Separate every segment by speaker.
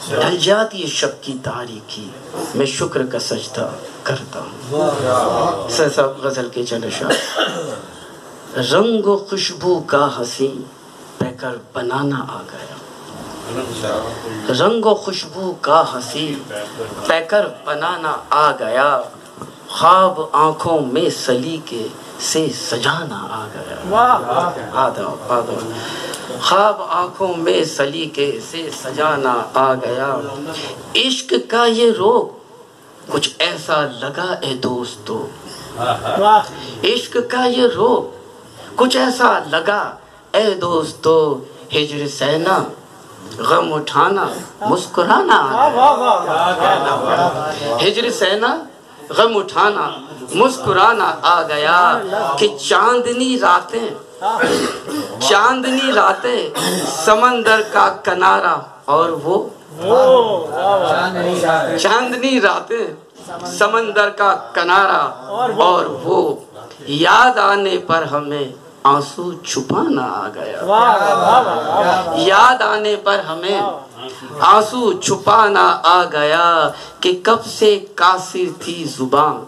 Speaker 1: ڈھل جاتی ہے شب کی تاریکی، میں شکر کا سجدہ کرتا ہوں۔ صاحب غزل کے چلے شاہ، رنگ و خوشبو کا حسین پیکر بنانا آ گیا، رنگ و خوشبو کا حسین پیکر بنانا آ گیا، خواب آنکھوں میں سلیقے سے سجانا آ گیا، خواب آنکھوں میں سلیقے سے سجانا آ گیا، عشق کا یہ روگ کچھ ایسا لگا اے دوستو، عشق کا یہ روگ کچھ ایسا لگا اے دوستو، ہجر سہنا غم اٹھانا مسکرانا آ گیا، ہجر سہنا غم اٹھانا مسکرانا آ گیا، کہ چاندنی راتیں سمندر کا کنارہ اور وہ چاندنی راتیں سمندر کا کنارہ اور وہ، یاد آنے پر ہمیں آنسو چھپانا آ گیا، یاد آنے پر ہمیں آنسو چھپانا آ گیا، کہ کب سے قاصر تھی زبان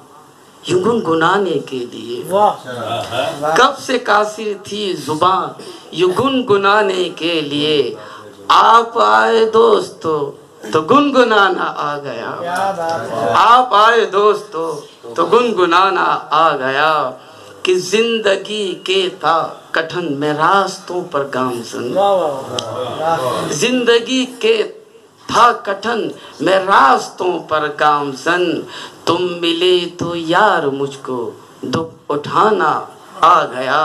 Speaker 1: یوں گنگنانے کے لیے، کب سے قاصر تھی زبان یوں گنگنانے کے لیے، آپ آئے دوستو تو گنگنانا آ گیا، آپ آئے دوستو تو گنگنانا آ گیا، کہ زندگی کے تھا کٹھن میں راستوں پر گامزن، زندگی کے تھا کٹھن میں راستوں پر گامزن، تم ملے تو یار مجھ کو دکھ اٹھانا آ گیا،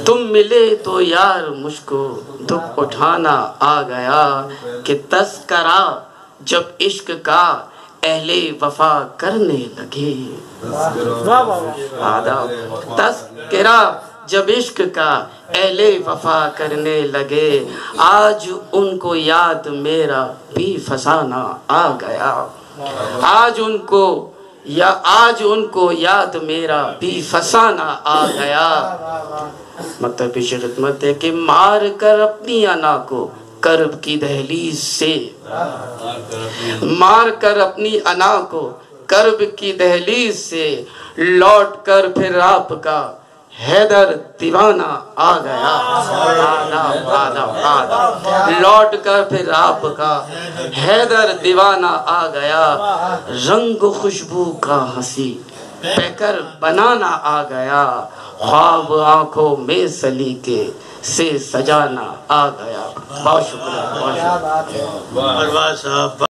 Speaker 1: تم ملے تو یار مجھ کو دکھ اٹھانا آ گیا، کہ تذکرہ جب عشق کا اہل وفا کرنے لگے، تذکرہ جب عشق کا اہل وفا کرنے لگے، آج ان کو یاد میرا بھی فسانہ آ گیا، آج ان کو یاد میرا بھی فسانہ آ گیا، مکتب پیش خدمت ہے کہ مار کر اپنی انا کو کرب کی دہلیز سے، مار کر اپنی انا کو کرب کی دہلیز سے، لوٹ کر پھر آپ کا حیدر دیوانہ آ گیا، لوٹ کر پھر آپ کا حیدر دیوانہ آ گیا، رنگ و خوشبو کا حسین پیکر بنانا آ گیا، خواب آنکھوں میں سلیقے سے سجانا آ گیا۔ بہت شکریہ، بہت شکریہ۔